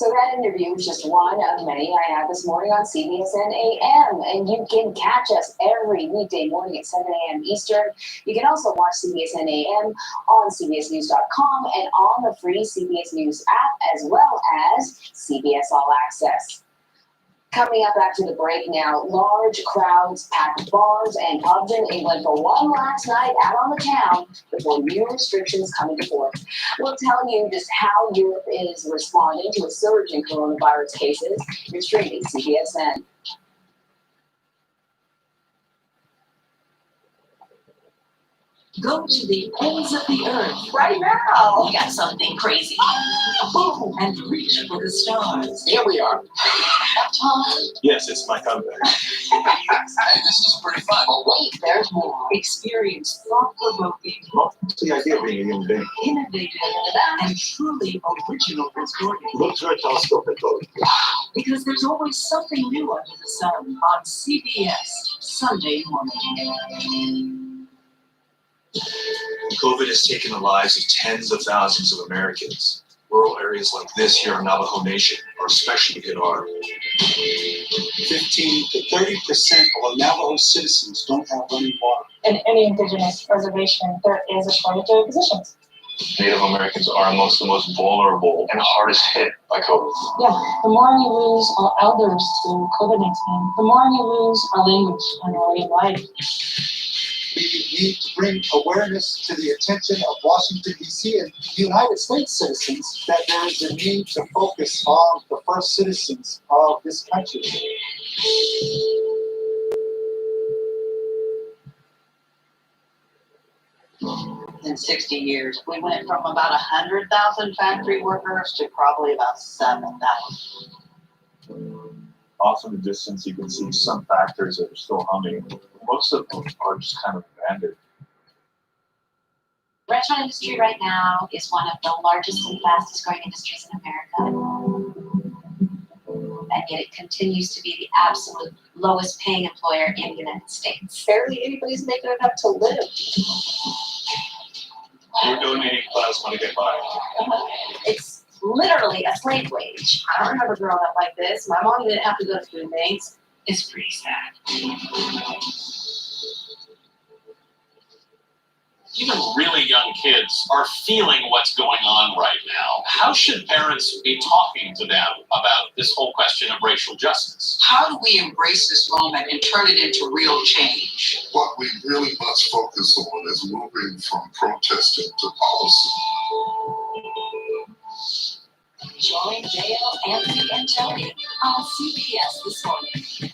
So that interview is just one of many I had this morning on CBSN AM, and you can catch us every weekday morning at 7 a.m. Eastern. You can also watch CBSN AM on CBSNews.com and on the free CBS News app, as well as CBS All Access. Coming up after the break now, large crowds packed bars and pubs in England for one last night out on the town before new restrictions come into force. We'll tell you just how Europe is responding to a surge in coronavirus cases. You're streaming CBSN. Go to the ends of the earth right now. We got something crazy. Boom, and reach for the stars. Here we are. Tom, Yes, it's my comeback. Hey, this is pretty fun. but wait, there's more. Experience thought-provoking, What's the idea of being a human being? innovative, and truly original reporting. Look through a telescope and go. Because there's always something new under the sun on CBS Sunday morning. COVID has taken the lives of tens of thousands of Americans. Rural areas like this here in Navajo Nation are especially hit hard. 15 to 30% of Navajo citizens don't have running water. In any indigenous reservation, there is a shortage of physicians. Native Americans are amongst the most vulnerable and hardest hit by COVID. Yeah, the more we lose our elders to COVID-19, the more we lose our language and our way of life. We need to bring awareness to the attention of Washington, D.C. and United States citizens that there is a need to focus on the first citizens of this country. In 60 years, we went from about 100,000 factory workers to probably about 7,000. Off in the distance, you can see some factories that are still humming. Most of them are just kind of abandoned. The restaurant industry right now is one of the largest and fastest growing industries in America. And yet it continues to be the absolute lowest paying employer in the United States. Barely anybody's making enough to live. We're donating plasma to get by. It's literally a slave wage. I don't remember growing up like this. My mom didn't have to go to food banks. It's pretty sad. Even really young kids are feeling what's going on right now. How should parents be talking to them about this whole question of racial justice? How do we embrace this moment and turn it into real change? What we really must focus on is moving from protesting to policy. Join Dale, Anthony, and Tony on CBS this morning.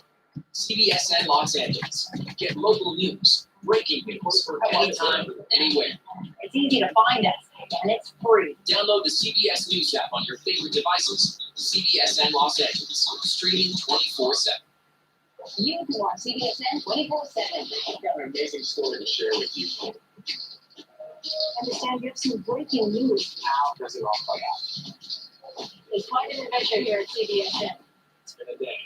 CBSN Los Angeles. Get local news, breaking news for anytime, anywhere. It's easy to find us, and it's free. Download the CBS News app on your favorite devices. CBSN Los Angeles, streaming 24/7. You can watch CBSN 24/7. I've got an amazing story to share with you. Understand you have some breaking news. How does it all play out? It's quite an adventure here at CBSN. It's been a day.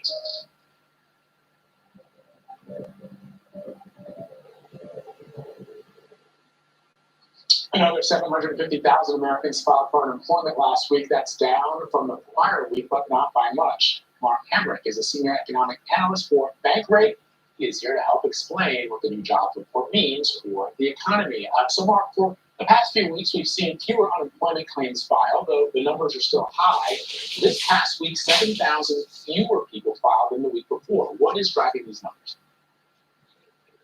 Another 750,000 Americans filed for unemployment last week. That's down from the prior week, but not by much. Mark Hemrick is a senior economic analyst for Bankrate. He is here to help explain what the new jobs report means for the economy. So, Mark, for the past few weeks, we've seen fewer unemployment claims filed, though the numbers are still high. This past week, 7,000 fewer people filed than the week before. What is driving these numbers?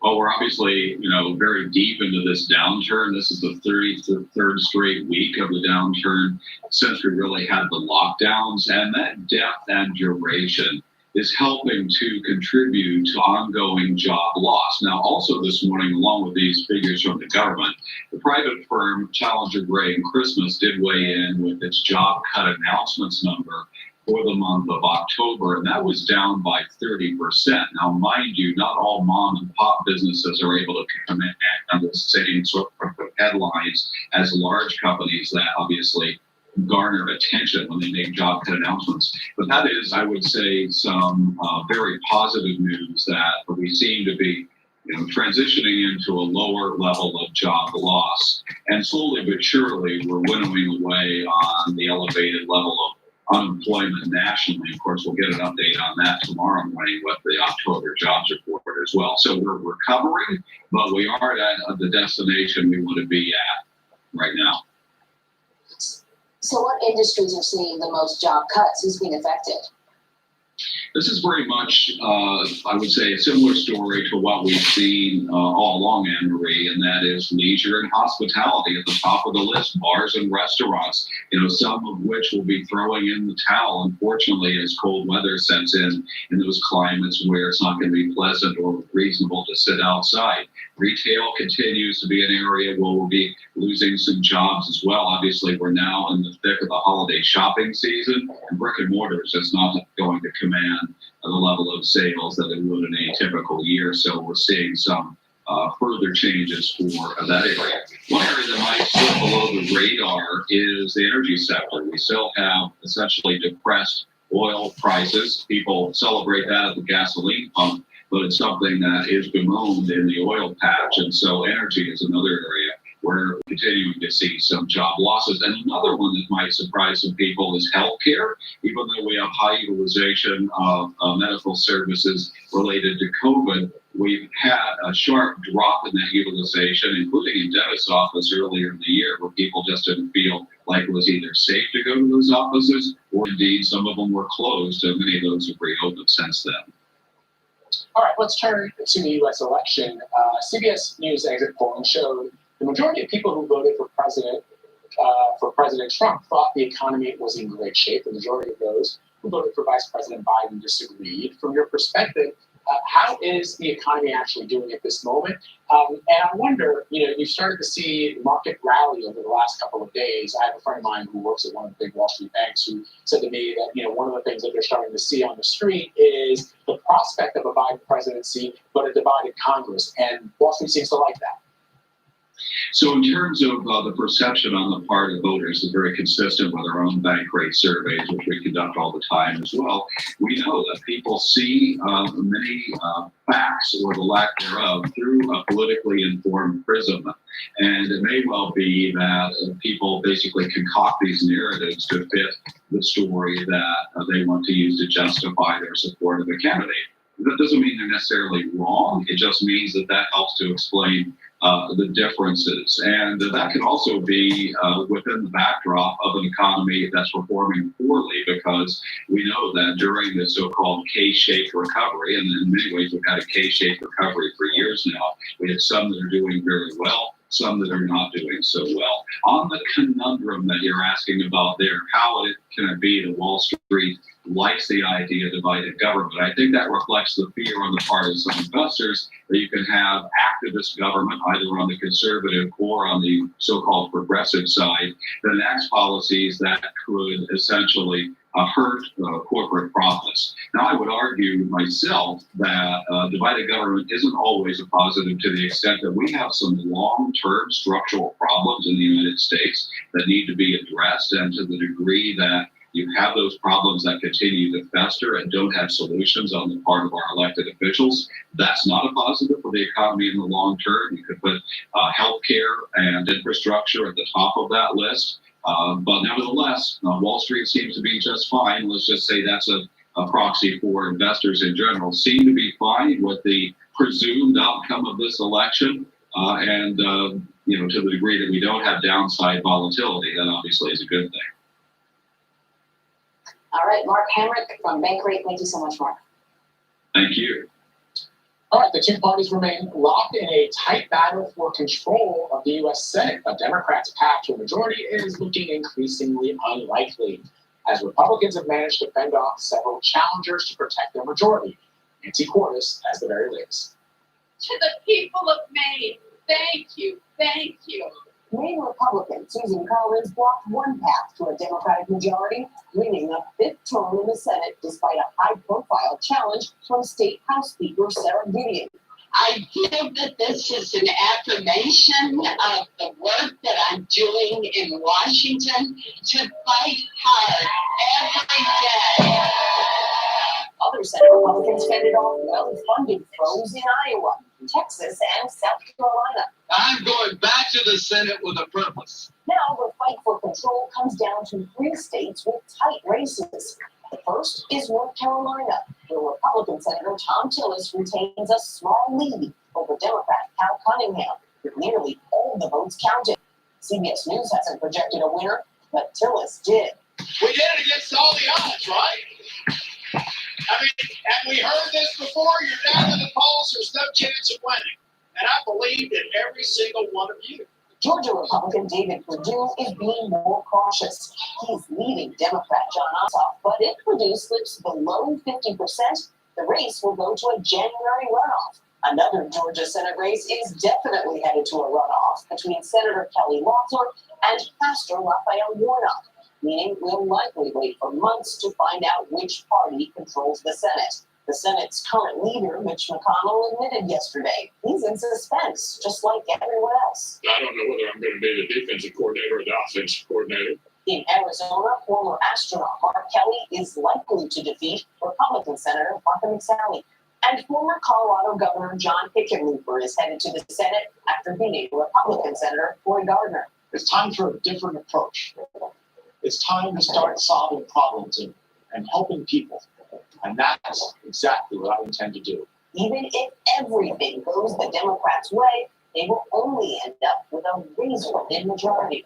Well, we're obviously, very deep into this downturn. This is the 33rd straight week of the downturn since we really had the lockdowns, and that depth and duration is helping to contribute to ongoing job loss. Now, also this morning, along with these figures from the government, the private firm Challenger Gray and Christmas did weigh in with its job cut announcements number for the month of October, and that was down by 30%. Now, mind you, not all mom and pop businesses are able to come in and the same sort of headlines as large companies that obviously garner attention when they make job cut announcements. But that is, I would say, some very positive news that we seem to be transitioning into a lower level of job loss. And slowly but surely, we're winnowing away on the elevated level unemployment nationally. Of course, we'll get an update on that tomorrow morning with the October jobs report as well. So we're recovering, but we are at the destination we want to be at right now. So what industries are seeing the most job cuts? Who's being affected? This is very much, I would say, a similar story to what we've seen all along, Anne-Marie, and that is leisure and hospitality at the top of the list, bars and restaurants, some of which will be throwing in the towel, unfortunately, as cold weather sets in those climates where it's not going to be pleasant or reasonable to sit outside. Retail continues to be an area where we'll be losing some jobs as well. Obviously, we're now in the thick of the holiday shopping season, and brick and mortars is not going to command the level of sales that it would in a typical year. So we're seeing some further changes for that area. One area that might slip below the radar is the energy sector. We still have essentially depressed oil prices. People celebrate that at the gasoline pump, but it's something that is bemoaned in the oil patch. And so energy is another area where we're continuing to see some job losses. And another one that might surprise some people is healthcare. Even though we have high utilization of medical services related to COVID, we've had a sharp drop in that utilization, including in dentist's office earlier in the year, where people just didn't feel like it was either safe to go to those offices, or indeed some of them were closed, and many of those have reopened since then. All right, let's turn to the U.S. election. CBS News exit polling showed the majority of people who voted for President Trump thought the economy was in great shape. The majority of those who voted for Vice President Biden disagreed. From your perspective, how is the economy actually doing at this moment? And I wonder, you started to see the market rally over the last couple of days. I have a friend of mine who works at one of the big Wall Street banks who said to me that, one of the things that they're starting to see on the street is the prospect of a Biden presidency, but a divided Congress. And Wall Street seems to like that. So in terms of the perception on the part of voters, is very consistent with our own bank rate surveys, which we conduct all the time as well. We know that people see many facts, or the lack thereof, through a politically informed prism. And it may well be that people basically concoct these narratives to fit the story that they want to use to justify their support of a candidate. That doesn't mean they're necessarily wrong. It just means that helps to explain the differences. And that can also be within the backdrop of an economy that's performing poorly, because we know that during the so-called K-shaped recovery, and in many ways we've had a K-shaped recovery for years now, we have some that are doing very well, some that are not doing so well. On the conundrum that you're asking about there, how can it be that Wall Street likes the idea of divided government? I think that reflects the fear on the part of some investors that you can have activist government either on the conservative or on the so-called progressive side that enacts policies that could essentially hurt corporate profits. Now, I would argue myself that divided government isn't always a positive, to the extent that we have some long-term structural problems in the United States that need to be addressed, and to the degree that you have those problems that continue to fester and don't have solutions on the part of our elected officials, that's not a positive for the economy in the long term. You could put healthcare and infrastructure at the top of that list. But nevertheless, Wall Street seems to be just fine. Let's just say that's a proxy for investors in general, seem to be fine with the presumed outcome of this election. And to the degree that we don't have downside volatility, that obviously is a good thing. All right, Mark Hamrick from Bankrate. Thank you so much, Mark. Thank you. All right, the two parties remain locked in a tight battle for control of the U.S. Senate. A Democrats' path to a majority is looking increasingly unlikely, as Republicans have managed to fend off several challengers to protect their majority. Nancy Cordes has the very latest. To the people of Maine, thank you, thank you. Maine Republican Susan Collins blocked one path to a Democratic majority, winning a fifth term in the Senate despite a high-profile challenge from State House Speaker Sarah Gideon. I feel that this is an affirmation of the work that I'm doing in Washington to fight hard every day. Other Senate Republicans fended off well-funded foes in Iowa. Texas, and South Carolina. I'm going back to the Senate with a purpose. Now, the fight for control comes down to 3 states with tight races. The first is North Carolina, where Republican Senator Tom Tillis retains a small lead over Democrat Cal Cunningham, with nearly all the votes counted. CBS News hasn't projected a winner, but Tillis did. We did it against all the odds, right? I mean, and we heard this before, you're down in the polls, there's no chance of winning. And I believed in every single one of you. Georgia Republican David Perdue is being more cautious. He's leading Democrat John Ossoff, but if Perdue slips below 50%, the race will go to a January runoff. Another Georgia Senate race is definitely headed to a runoff between Senator Kelly Loeffler and Pastor Raphael Warnock, meaning we'll likely wait for months to find out which party controls the Senate. The Senate's current leader, Mitch McConnell, admitted yesterday he's in suspense, just like everyone else. I don't know whether I'm going to be the defensive coordinator or the offensive coordinator. In Arizona, former astronaut Mark Kelly is likely to defeat Republican Senator Martha McSally. And former Colorado Governor John Hickenlooper is headed to the Senate after beating Republican Senator Cory Gardner. It's time for a different approach. It's time to start solving problems and helping people. And that's exactly what I intend to do. Even if everything goes the Democrats' way, they will only end up with a razor-thin majority.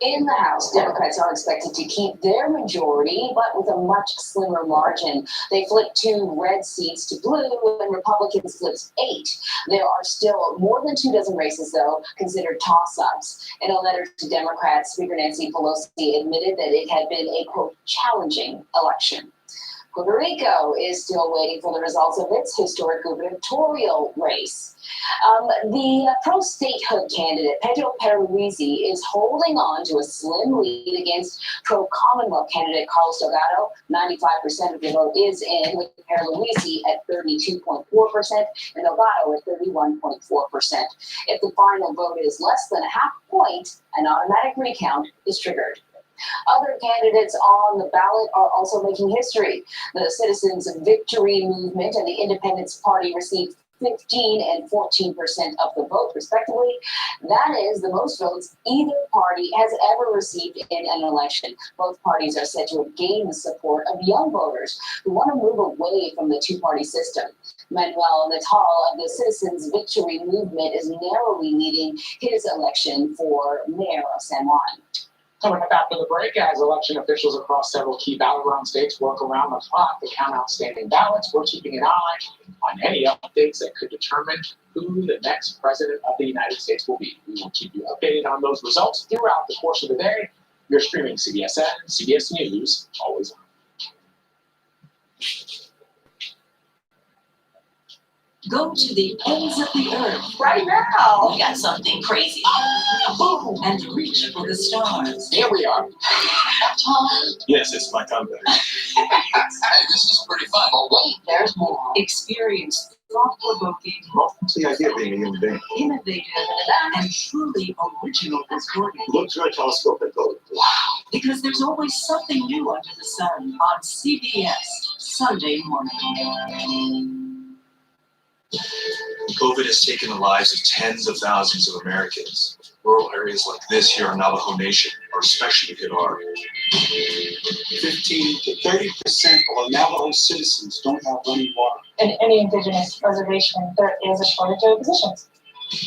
In the House, Democrats are expected to keep their majority, but with a much slimmer margin. They flipped 2 red seats to blue, and Republicans flipped 8. There are still more than 24 races, though, considered toss-ups. In a letter to Democrats, Speaker Nancy Pelosi admitted that it had been a, quote, challenging election. Puerto Rico is still waiting for the results of its historic gubernatorial race. The pro-statehood candidate, Pedro Pierluisi, is holding on to a slim lead against pro-Commonwealth candidate Carlos Delgado. 95% of the vote is in, with Pierluisi at 32.4% and Delgado at 31.4%. If the final vote is less than a half point, an automatic recount is triggered. Other candidates on the ballot are also making history. The Citizens Victory Movement and the Independence Party received 15 and 14% of the vote, respectively. That is the most votes either party has ever received in an election. Both parties are said to have gained the support of young voters who want to move away from the two-party system. Manuel Natal of the Citizens Victory Movement is narrowly leading his election for mayor of San Juan. Coming up after the break, as election officials across several key battleground states work around the clock to count outstanding ballots, we're keeping an eye on any updates that could determine who the next president of the United States will be. We will keep you updated on those results throughout the course of the day. You're streaming CBSN, CBS News, always on. Go to the ends of the earth right now. We got something crazy. Oh, and reach for the stars. Here we are. Yes, it's my comeback. Hey, this is pretty fun. Oh, wait, there's more. Experience thought-provoking, What's the idea of being a human being? innovative, and truly original recording. Look through a telescope and go, wow. Because there's always something new under the sun on CBS Sunday morning. COVID has taken the lives of tens of thousands of Americans. Rural areas like this here in Navajo Nation are especially hit hard. 15 to 30% of Navajo citizens don't have running water. In any indigenous reservation, there is a shortage of physicians.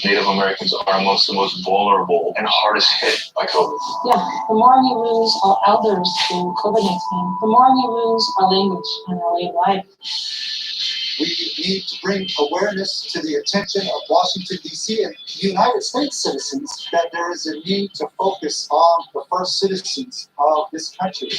Native Americans are amongst the most vulnerable and hardest hit by COVID. Yeah, the more you lose our elders to COVID-19, the more you lose our language and our way of life. We need to bring awareness to the attention of Washington, D.C. and United States citizens that there is a need to focus on the first citizens of this country.